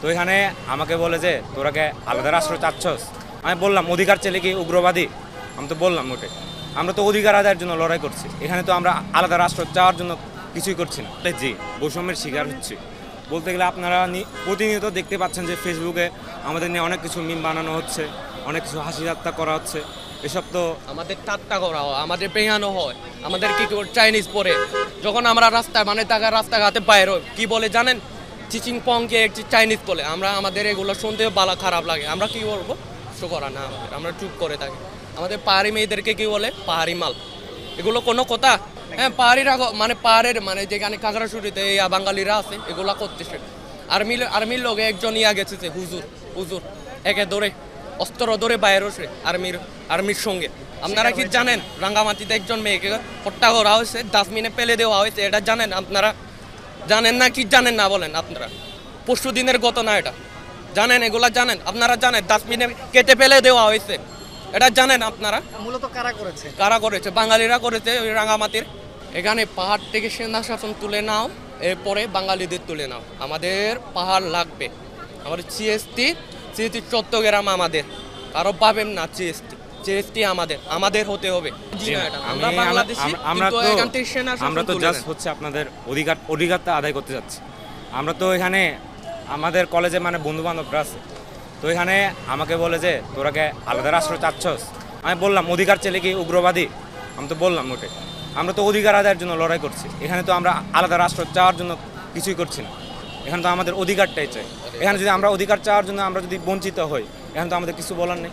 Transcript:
তো এখানে আমাকে বলে যে তোরাকে আলাদা রাষ্ট্র চাচ্ছস। আমি বললাম অধিকার চাইলে কি উগ্রবাদী? আমি তো বললাম ওটাই, আমরা তো অধিকার আদায়ের জন্য লড়াই করছি, এখানে তো আমরা আলাদা রাষ্ট্র চাওয়ার জন্য কিছুই করছি না। জি, বৈষম্যের শিকার হচ্ছে বলতে গেলে আপনারা প্রতিনিয়ত দেখতে পাচ্ছেন যে ফেসবুকে আমাদের নিয়ে অনেক কিছু মিম বানানো হচ্ছে, অনেক কিছু হাসি ঠাট্টা করা হচ্ছে। এসব তো আমাদের ঠাট্টা করা হয়, আমাদের পেহানো হয়, আমাদের কি চাইনিজ পরে যখন আমরা রাস্তায় মানে রাস্তাঘাটে বাইর হই কি বলে জানেন, চিচিং পংকে চাইনিজ বলে। আমাদের এগুলো শুনতে ভালো খারাপ লাগে, আমরা কি বলবো, কিছু করা না আমরা চুপ করে থাকি। আমাদের পাহাড়ি মেয়েদেরকে কি বলে পাহাড়ি মাল, এগুলো কোনো কথা? হ্যাঁ, পাহাড়িরা মানে পাহাড়ের মানে যেখানে খাগড়াছড়িতে বাঙালিরা আছে এগুলা করতেছে। আর্মির লোকে একজন গেছে হুজুর হুজুর একে ধরে অস্ত্র ধরে বাইরে হচ্ছে আর্মির সঙ্গে। আপনারা কি জানেন রাঙ্গামাটিতে একজন মেয়েকে হত্যা করা হয়েছে, ডাস্টবিনে ফেলে দেওয়া হয়েছে, এটা জানেন আপনারা? জানেন না কি জানেন না বলেন আপনারা? পরশু দিনের ঘটনা এটা, জানেন? এগুলা জানেন আপনারা? জানেন ডাস্টবিনে কেটে ফেলে দেওয়া হয়েছে, এটা জানেন আপনারা? মূলত কারা করেছে? কারা করেছে? বাঙালিরা করেছে। ওই রাঙ্গামাটির এখানে পাহাড় থেকে সেনা শাসন তুলে নাও, এরপরে বাঙালিদের তুলে নাও। আমাদের পাহাড় লাগবে, আমাদের জিএসটি চট্টগ্রাম আমাদের, আরো পাবেন না। জিএসটি আমাদের হতে হবে। আমরা তো জাস্ট হচ্ছে আপনাদের অধিকারটা আদায় করতে যাচ্ছি। আমরা তো এখানে আমাদের কলেজে মানে বন্ধু বান্ধবরা আছে, তো এখানে আমাকে বলে যে তোরাকে আলাদা রাষ্ট্র চাচ্ছস। আমি বললাম অধিকার চাইলে কি উগ্রবাদী? আমি তো বললাম ওটাই, আমরা তো অধিকার আদায়ের জন্য লড়াই করছি, এখানে তো আমরা আলাদা রাষ্ট্র চাওয়ার জন্য কিছুই করছি না, এখানে তো আমাদের অধিকারটাই চাই। এখানে যদি আমরা অধিকার চাওয়ার জন্য আমরা যদি বঞ্চিত হই, এখানে তো আমাদের কিছু বলার নেই।